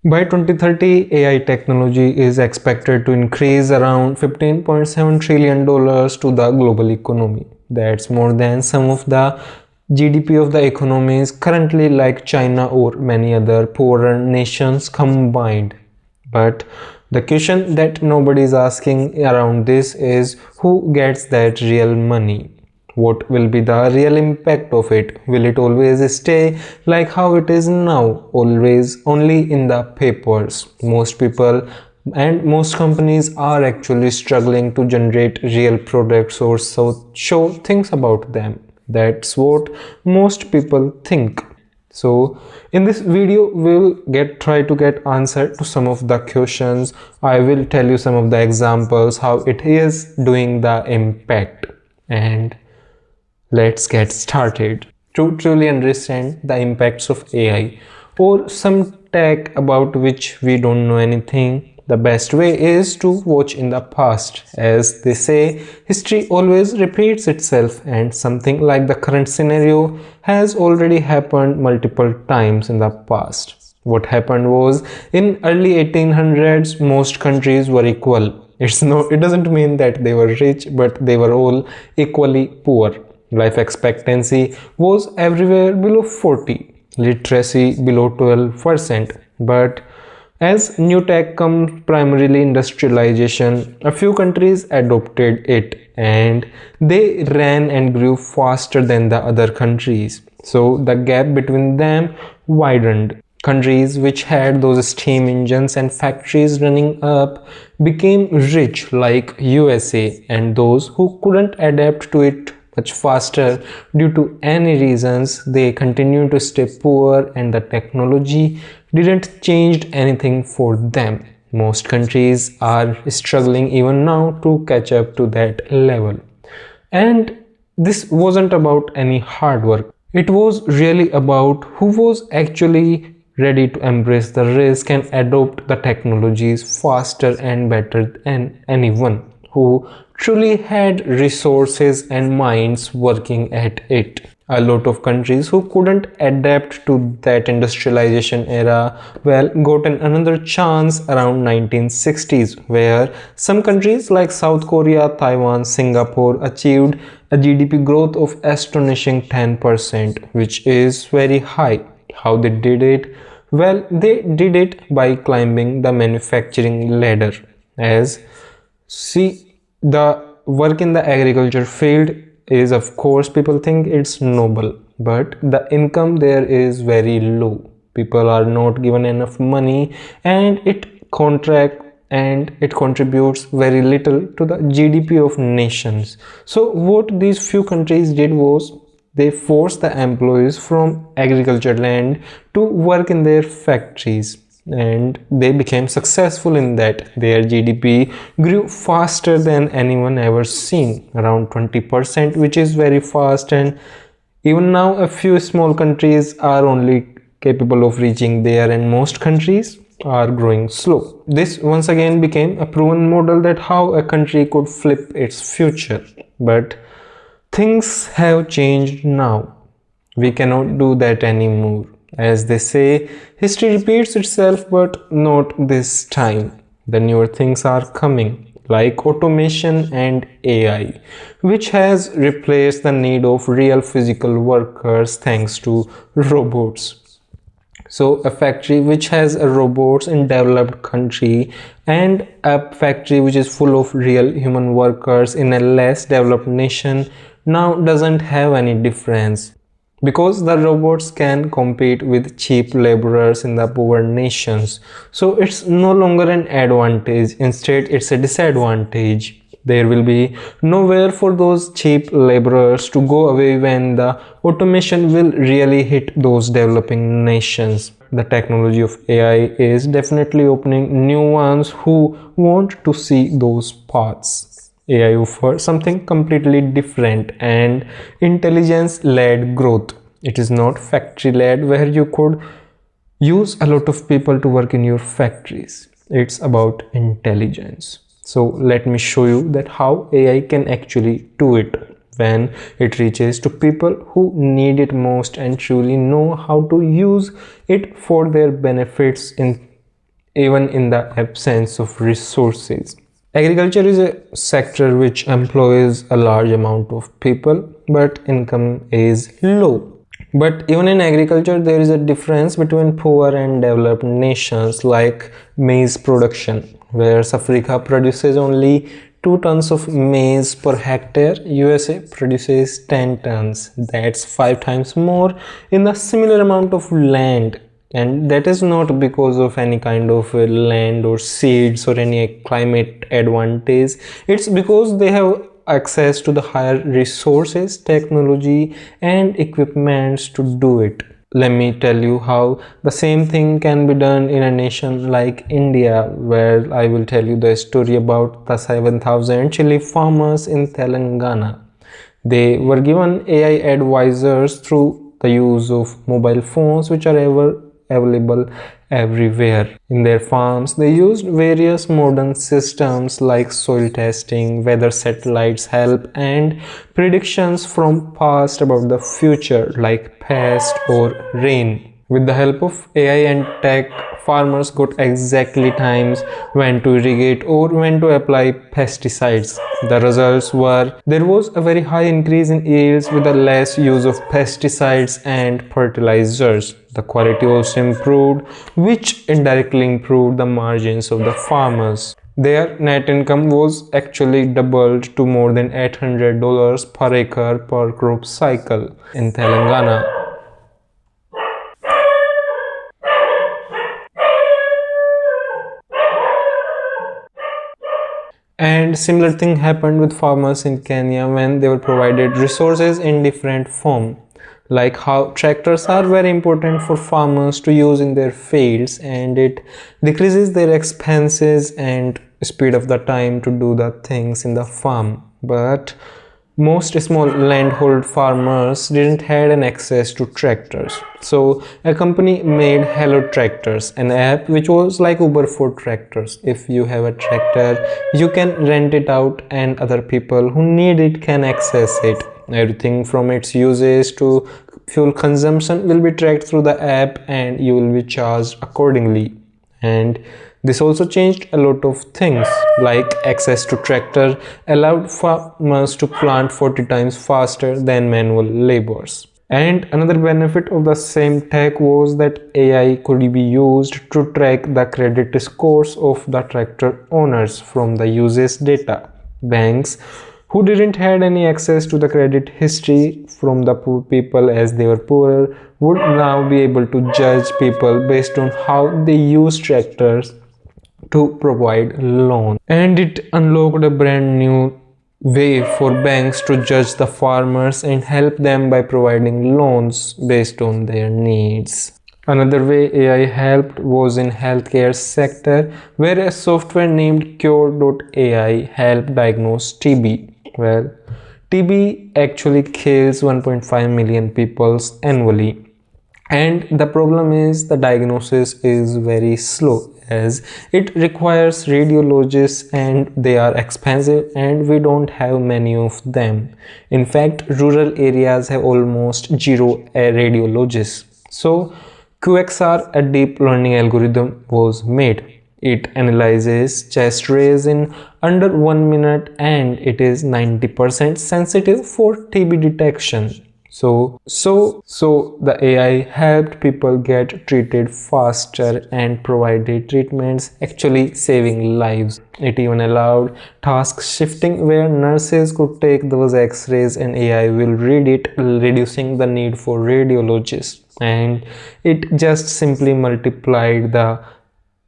By 2030, AI technology is expected to increase around $15.7 trillion to the global economy. That's more than some of the GDP of the economies currently like China or many other poorer nations combined. But the question that nobody is asking around this is who gets that real money? What will be the real impact of it? Will it always stay like how it is now, always only in the papers? Most people and most companies are actually struggling to generate real products or show things about them. That's what most people think. So in this video we'll try to get answer to some of the questions. I will tell you some of the examples how it is doing the impact, and let's get started. To truly understand the impacts of AI or some tech about which we don't know anything, the best way is to watch in the past. As they say, history always repeats itself, and something like the current scenario has already happened multiple times in the past. What happened was, in early 1800s, most countries were equal. It doesn't mean that they were rich, but they were all equally poor. Life expectancy was everywhere below 40, literacy below 12%. But as new tech comes, primarily industrialization, a few countries adopted it and they ran and grew faster than the other countries. So the gap between them widened. Countries which had those steam engines and factories running up became rich like USA, and those who couldn't adapt to it much faster due to any reasons, they continue to stay poor, and the technology didn't change anything for them. Most countries are struggling even now to catch up to that level. And this wasn't about any hard work. It was really about who was actually ready to embrace the risk and adopt the technologies faster and better than anyone who truly had resources and minds working at it. A lot of countries who couldn't adapt to that industrialization era got another chance around 1960s, where some countries like South Korea, Taiwan, Singapore achieved a GDP growth of astonishing 10%, which is very high. How they did it? Well, they did it by climbing the manufacturing ladder. The work in the agriculture field is, of course, people think it's noble, but the income there is very low. People are not given enough money, and it contributes very little to the GDP of nations. So what these few countries did was they forced the employees from agriculture land to work in their factories, and they became successful in that. Their GDP grew faster than anyone ever seen, around 20%, which is very fast, and even now a few small countries are only capable of reaching there, and most countries are growing slow. This once again became a proven model that how a country could flip its future. But things have changed now. We cannot do that anymore. As they say, history repeats itself, but not this time. The newer things are coming, like automation and AI, which has replaced the need of real physical workers thanks to robots. So a factory which has robots in developed country and a factory which is full of real human workers in a less developed nation now doesn't have any difference, because the robots can compete with cheap laborers in the poor nations. So it's no longer an advantage, instead it's a disadvantage. There will be nowhere for those cheap laborers to go away when the automation will really hit those developing nations. The technology of AI is definitely opening new ones who want to see those paths. AI offers something completely different and intelligence-led growth. It is not factory-led where you could use a lot of people to work in your factories. It's about intelligence. So let me show you that how AI can actually do it when it reaches to people who need it most and truly know how to use it for their benefits in even in the absence of resources. Agriculture is a sector which employs a large amount of people, but income is low. But even in agriculture, there is a difference between poor and developed nations, like maize production, where Africa produces only 2 tons of maize per hectare. USA produces 10 tons. That's 5 times more in a similar amount of land. And that is not because of any kind of land or seeds or any climate advantage. It's because they have access to the higher resources, technology and equipments to do it. Let me tell you how the same thing can be done in a nation like India, where I will tell you the story about the 7,000 chili farmers in Telangana. They were given AI advisors through the use of mobile phones, which are available everywhere. In their farms, they used various modern systems like soil testing, weather satellites help, and predictions from past about the future like pest or rain. With the help of AI and tech, farmers got exactly times when to irrigate or when to apply pesticides. The results were there was a very high increase in yields with a less use of pesticides and fertilizers. The quality also improved, which indirectly improved the margins of the farmers. Their net income was actually doubled to more than $800 per acre per crop cycle in Telangana. And similar thing happened with farmers in Kenya when they were provided resources in different form, like how tractors are very important for farmers to use in their fields, and it decreases their expenses and speed of the time to do the things in the farm. But most small landhold farmers didn't had an access to tractors, so a company made Hello Tractors, an app which was like Uber for tractors. If you have a tractor, you can rent it out and other people who need it can access it. Everything from its usage to fuel consumption will be tracked through the app and you will be charged accordingly. And this also changed a lot of things, like access to tractor allowed farmers to plant 40 times faster than manual laborers. And another benefit of the same tech was that AI could be used to track the credit scores of the tractor owners from the usage data. Banks who didn't had any access to the credit history from the poor people as they were poorer would now be able to judge people based on how they use tractors to provide loans. And it unlocked a brand new way for banks to judge the farmers and help them by providing loans based on their needs. Another way AI helped was in healthcare sector, where a software named Qure.ai helped diagnose TB. Well, TB actually kills 1.5 million people annually, and the problem is the diagnosis is very slow as it requires radiologists and they are expensive and we don't have many of them. In fact, rural areas have almost zero radiologists. So QXR, a deep learning algorithm, was made. It analyzes chest rays in under 1 minute and it is 90% sensitive for TB detection. So the AI helped people get treated faster and provided treatments, actually saving lives. It even allowed task shifting where nurses could take those x-rays and AI will read it, reducing the need for radiologists. And it just simply multiplied the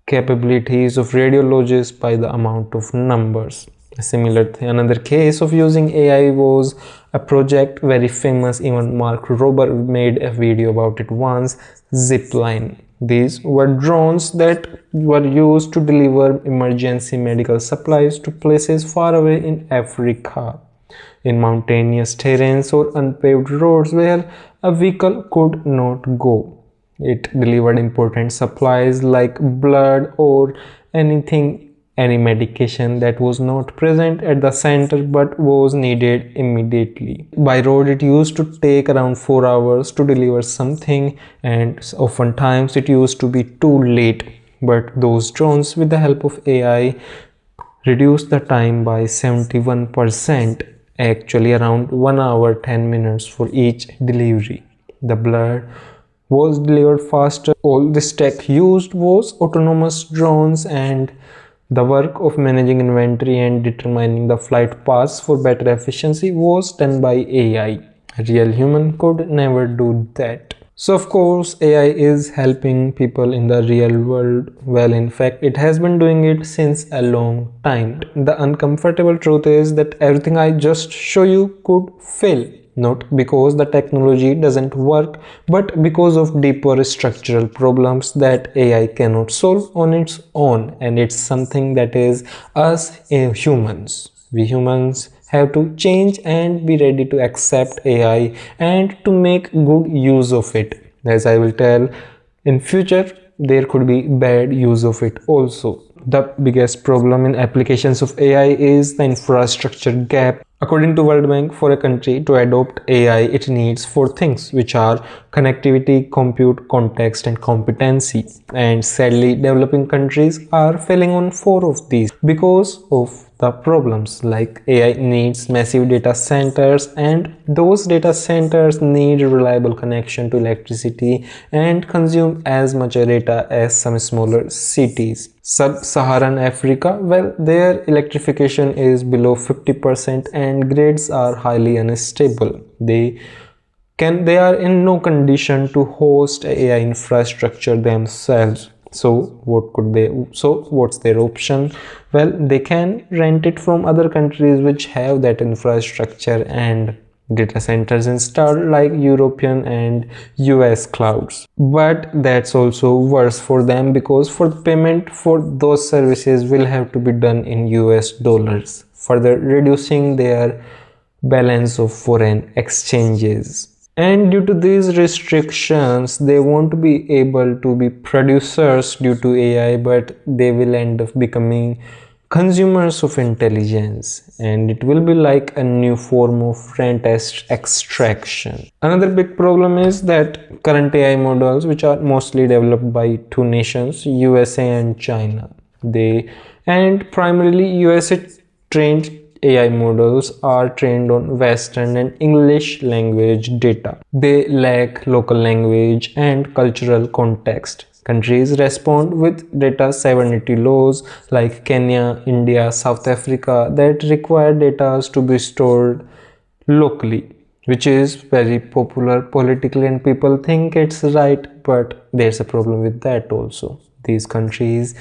capabilities of radiologists by the amount of numbers. Another case of using AI was a project very famous, even Mark Rober made a video about it once, Zipline. These were drones that were used to deliver emergency medical supplies to places far away in Africa, in mountainous terrains or unpaved roads where a vehicle could not go. It delivered important supplies like blood or any medication that was not present at the center but was needed immediately. By road, it used to take around 4 hours to deliver something, and oftentimes it used to be too late. but those drones with the help of AI reduced the time by 71%, actually around 1 hour 10 minutes for each delivery. The blood was delivered faster. All this tech used was autonomous drones, and the work of managing inventory and determining the flight paths for better efficiency was done by AI. A real human could never do that. So of course AI is helping people in the real world. Well, in fact it has been doing it since a long time. The uncomfortable truth is that everything I just show you could fail. Not because the technology doesn't work, but because of deeper structural problems that AI cannot solve on its own. And it's something that is us humans. We humans have to change and be ready to accept AI and to make good use of it. As I will tell, in future there could be bad use of it also. The biggest problem in applications of AI is the infrastructure gap. According to World Bank, for a country to adopt AI, it needs 4 things, which are connectivity, compute, context, and competency. And sadly, developing countries are failing on 4 of these because of the problems. Like AI needs massive data centers, and those data centers need reliable connection to electricity and consume as much data as some smaller cities. Sub-Saharan Africa, well, their electrification is below 50% and grids are highly unstable. They are in no condition to host AI infrastructure themselves. So what's their option? Well, they can rent it from other countries which have that infrastructure and data centers installed, like European and US clouds. But that's also worse for them, because for the payment for those services will have to be done in US dollars, further reducing their balance of foreign exchanges. And due to these restrictions, they won't be able to be producers due to AI, but they will end up becoming consumers of intelligence, and it will be like a new form of rent extraction. Another big problem is that current AI models, which are mostly developed by 2 nations, USA and China, and primarily USA trained AI models are trained on Western and English language data. They lack local language and cultural context. Countries respond with data sovereignty laws like Kenya, India, South Africa that require data to be stored locally, which is very popular politically, and people think it's right, but there's a problem with that also. These countries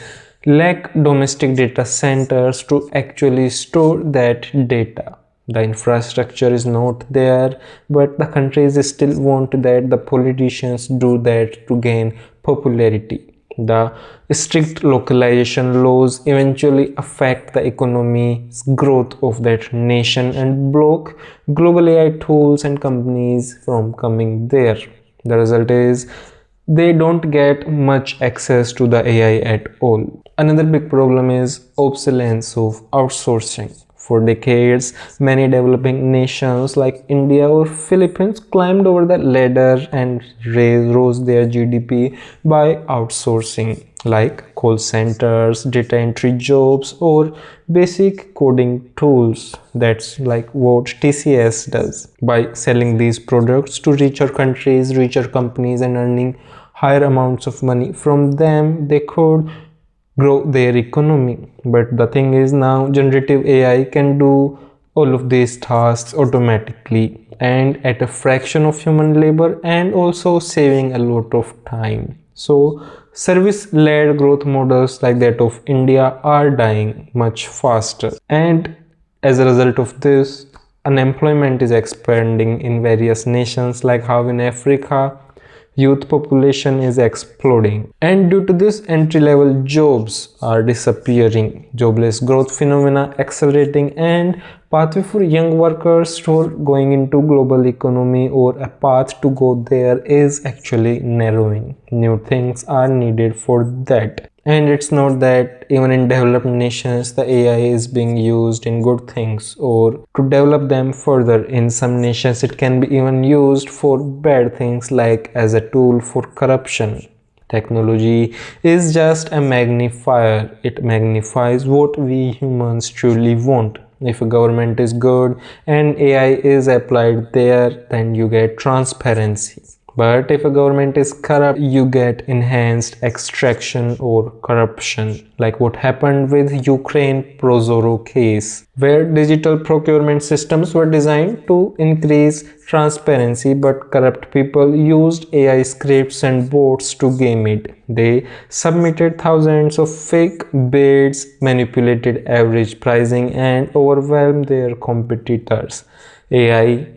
lack domestic data centers to actually store that data. The infrastructure is not there, but the countries still want that the politicians do that to gain popularity. The strict localization laws eventually affect the economy's growth of that nation and block global AI tools and companies from coming there. The result is they don't get much access to the AI at all. Another big problem is obsolescence of outsourcing. For decades, many developing nations like India or Philippines climbed over the ladder and rose their GDP by outsourcing, like call centers, data entry jobs, or basic coding tools. That's like what TCS does. By selling these products to richer countries, richer companies, and earning higher amounts of money from them, they could grow their economy. But the thing is, now generative AI can do all of these tasks automatically and at a fraction of human labor, and also saving a lot of time. So service-led growth models like that of India are dying much faster, and as a result of this, unemployment is expanding in various nations, like how in Africa youth population is exploding, and due to this entry-level jobs are disappearing, jobless growth phenomena accelerating, and pathway for young workers for going into global economy, or a path to go there, is actually narrowing. New things are needed for that. And it's not that even in developed nations the AI is being used in good things or to develop them further. In some nations it can be even used for bad things, like as a tool for corruption. Technology is just a magnifier. It magnifies what we humans truly want. If a government is good and AI is applied there, then you get transparency. But if a government is corrupt, you get enhanced extraction or corruption, like what happened with Ukraine ProZorro case, where digital procurement systems were designed to increase transparency, but corrupt people used AI scripts and bots to game it. They submitted thousands of fake bids, manipulated average pricing, and overwhelmed their competitors. AI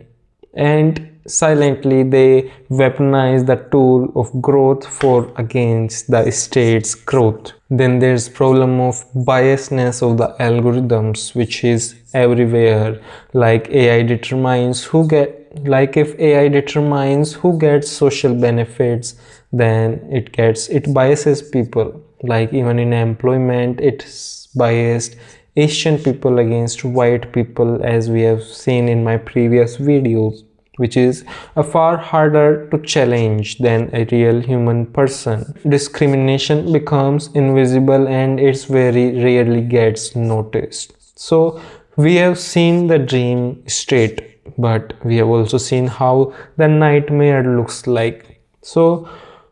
and silently they weaponize the tool of growth for against the state's growth. Then there's problem of biasness of the algorithms, which is everywhere. Like AI determines who get if AI determines who gets social benefits, then it biases people. Like even in employment, it's biased Asian people against white people, as we have seen in my previous videos, which is a far harder to challenge than a real human person. Discrimination becomes invisible and it's very rarely gets noticed. So we have seen the dream state, but we have also seen how the nightmare looks like. So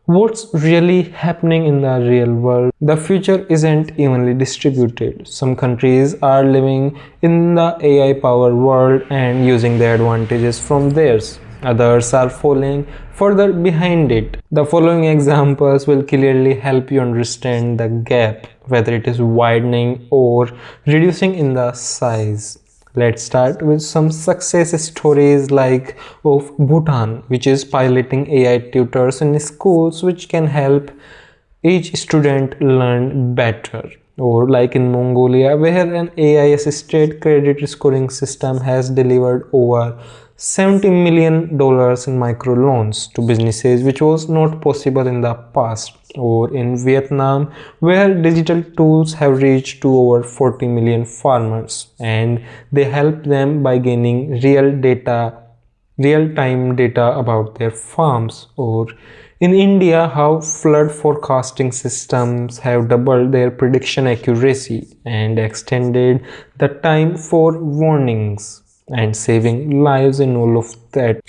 what's really happening in the real world? The future isn't evenly distributed. Some countries are living in the AI powered world and using the advantages from theirs. Others are falling further behind it. The following examples will clearly help you understand the gap, whether it is widening or reducing in the size. Let's start with some success stories like of Bhutan, which is piloting AI tutors in schools which can help each student learn better. Or like in Mongolia, where an AI assisted credit scoring system has delivered over $70 million in microloans to businesses, which was not possible in the past. Or in Vietnam, where digital tools have reached to over 40 million farmers and they help them by gaining real-time data about their farms. Or in India, how flood forecasting systems have doubled their prediction accuracy and extended the time for warnings and saving lives in all of that.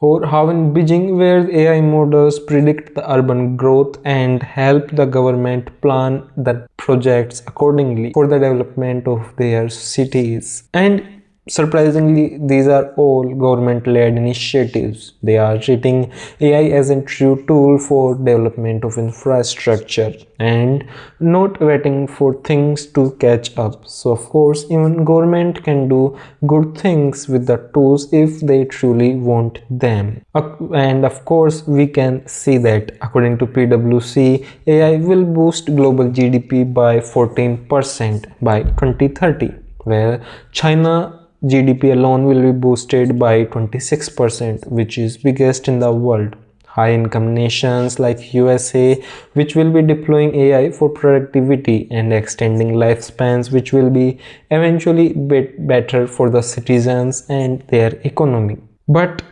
Or how in Beijing, where AI models predict the urban growth and help the government plan the projects accordingly for the development of their cities. And surprisingly, these are all government-led initiatives. They are treating AI as a true tool for development of infrastructure and not waiting for things to catch up. So of course, even government can do good things with the tools if they truly want them. And of course, we can see that according to PwC, AI will boost global GDP by 14% by 2030, where China GDP alone will be boosted by 26%, which is biggest in the world. High income nations like USA, which will be deploying AI for productivity and extending lifespans, which will be eventually better for the citizens and their economy. But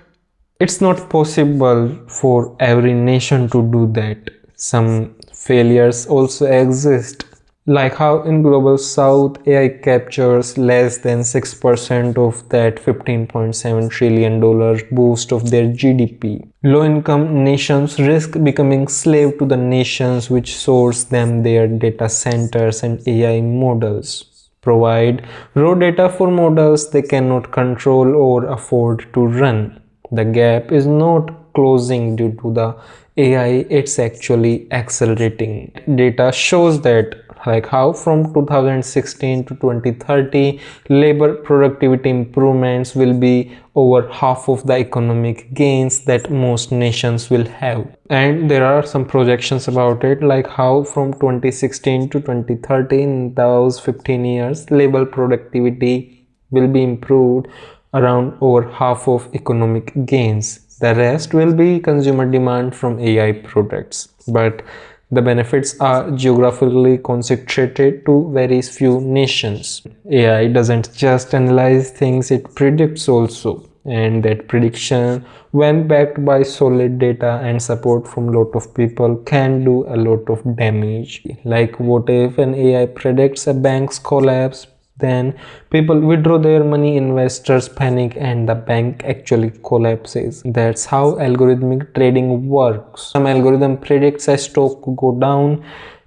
it's not possible for every nation to do that. Some failures also exist, like how in global south AI captures less than 6% of that $15.7 trillion boost of their GDP. Low income nations risk becoming slave to the nations which source them their data centers and AI models. Provide raw data for models they cannot control or afford to run. The gap is not closing due to the AI, it's actually accelerating. Data shows that like how from 2016 to 2030 labor productivity improvements will be over half of the economic gains that most nations will have. And there are some projections about it, like how from 2016 to 2030, in those 15 years, labor productivity will be improved around over half of economic gains. The rest will be consumer demand from AI products, but the benefits are geographically concentrated to very few nations. AI doesn't just analyze things, it predicts also. and that prediction, when backed by solid data and support from a lot of people, can do a lot of damage. Like, what if an AI predicts a bank's collapse? Then people withdraw their money, investors panic, and the bank actually collapses. That's how algorithmic trading works. Some algorithm predicts a stock to go down,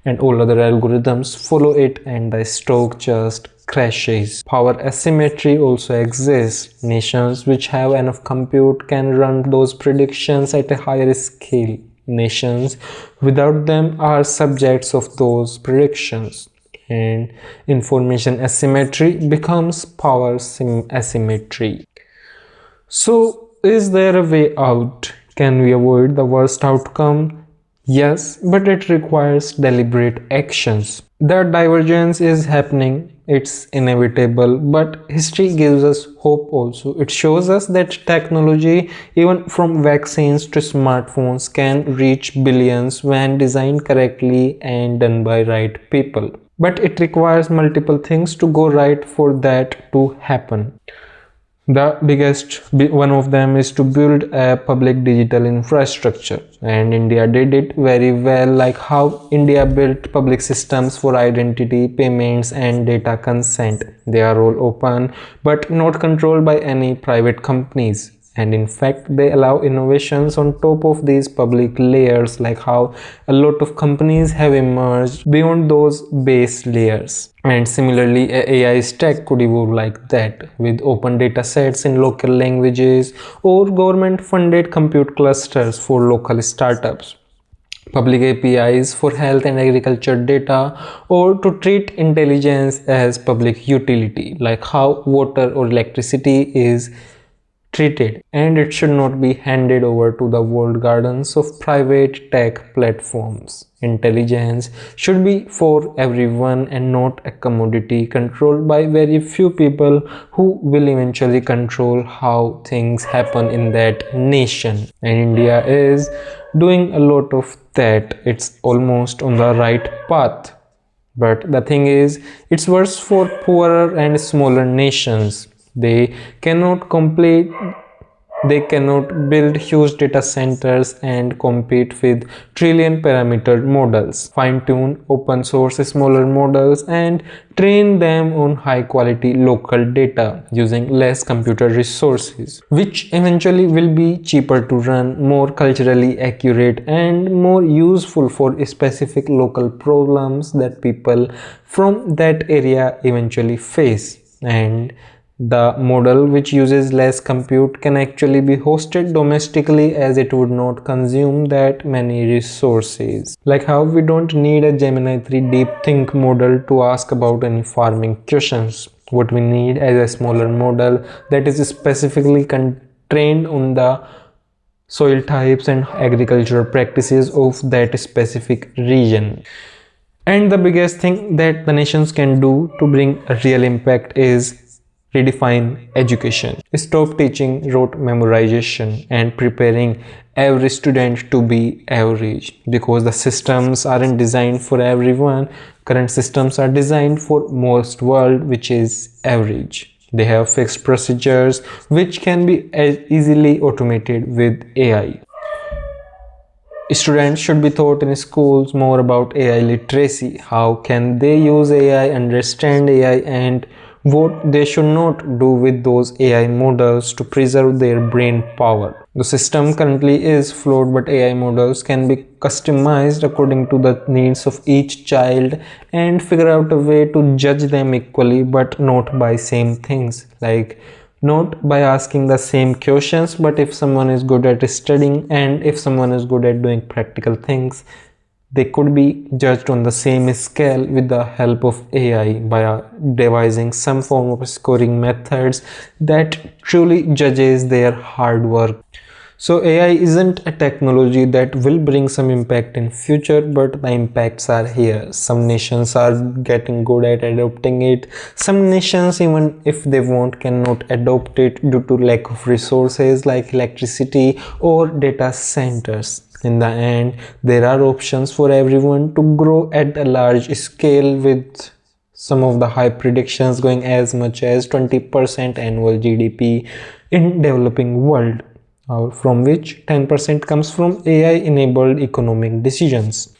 and all other algorithms follow it, and the stock just crashes. Power asymmetry also exists. Nations which have enough compute can run those predictions at a higher scale. Nations without them are subjects of those predictions. And information asymmetry becomes power asymmetry. So, is there a way out? Can we avoid the worst outcome? Yes, but it requires deliberate actions. The divergence is happening, it's inevitable, but history gives us hope also. It shows us that technology, even from vaccines to smartphones, can reach billions when designed correctly and done by right people. But it requires multiple things to go right for that to happen. The biggest one of them is to build a public digital infrastructure, and India did it very well, like how India built public systems for identity, payments and data consent. They are all open but not controlled by any private companies, and in fact they allow innovations on top of these public layers, like how a lot of companies have emerged beyond those base layers. And similarly, a AI stack could evolve like that, with open data sets in local languages or government funded compute clusters for local startups, public APIs for health and agriculture data, or to treat intelligence as public utility, like how water or electricity is treated, and it should not be handed over to the walled gardens of private tech platforms. Intelligence should be for everyone and not a commodity controlled by very few people who will eventually control how things happen in that nation. And India is doing a lot of that. It's almost on the right path. But the thing is, it's worse for poorer and smaller nations. They cannot build huge data centers and compete with trillion parameter models, fine-tune open source smaller models and train them on high quality local data using less computer resources, which eventually will be cheaper to run, more culturally accurate and more useful for specific local problems that people from that area eventually face. And the model which uses less compute can actually be hosted domestically, as it would not consume that many resources. Like how we don't need a Gemini 3 deep think model to ask about any farming questions. What we need is a smaller model that is specifically trained on the soil types and agricultural practices of that specific region. And the biggest thing that the nations can do to bring a real impact is redefine education. Stop teaching rote memorization and preparing every student to be average, because the systems aren't designed for everyone. Current systems are designed for most world, which is average. They have fixed procedures which can be easily automated with AI. Students should be taught in schools more about AI literacy. How can they use AI, understand AI, and what they should not do with those AI models to preserve their brain power. The system currently is flawed, but AI models can be customized according to the needs of each child and figure out a way to judge them equally, but not by same things. Like, not by asking the same questions, but if someone is good at studying and if someone is good at doing practical things, they could be judged on the same scale with the help of AI by devising some form of scoring methods that truly judges their hard work. So AI isn't a technology that will bring some impact in future, but the impacts are here. Some nations are getting good at adopting it. Some nations, even if they want, cannot adopt it due to lack of resources like electricity or data centers. In the end, there are options for everyone to grow at a large scale with Some of the high predictions going as much as 20% annual GDP in developing world, from which 10% comes from AI-enabled economic decisions.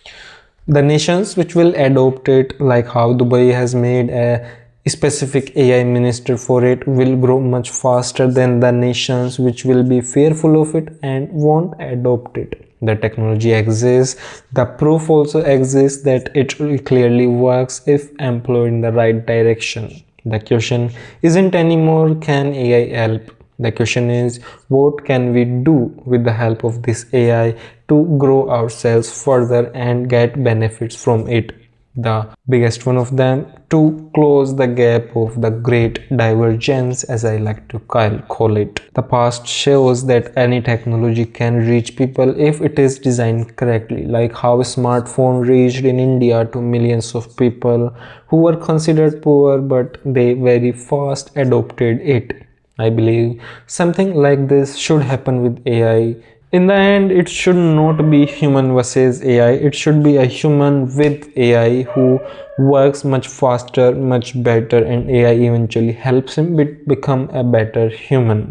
The nations which will adopt it, like how Dubai has made a specific AI minister for it, will grow much faster than the nations which will be fearful of it and won't adopt it. The technology exists, the proof also exists that it clearly works if employed in the right direction. The question isn't anymore, can AI help? The question is, what can we do with the help of this AI to grow ourselves further and get benefits from it? The biggest one of them, to close the gap of the great divergence, as I like to call it. The past shows that any technology can reach people if it is designed correctly, like how a smartphone reached in India to millions of people who were considered poor, but they very fast adopted it. I believe something like this should happen with AI. In the end, it should not be human versus AI. It should be a human with AI who works much faster, much better, and AI eventually helps him become a better human.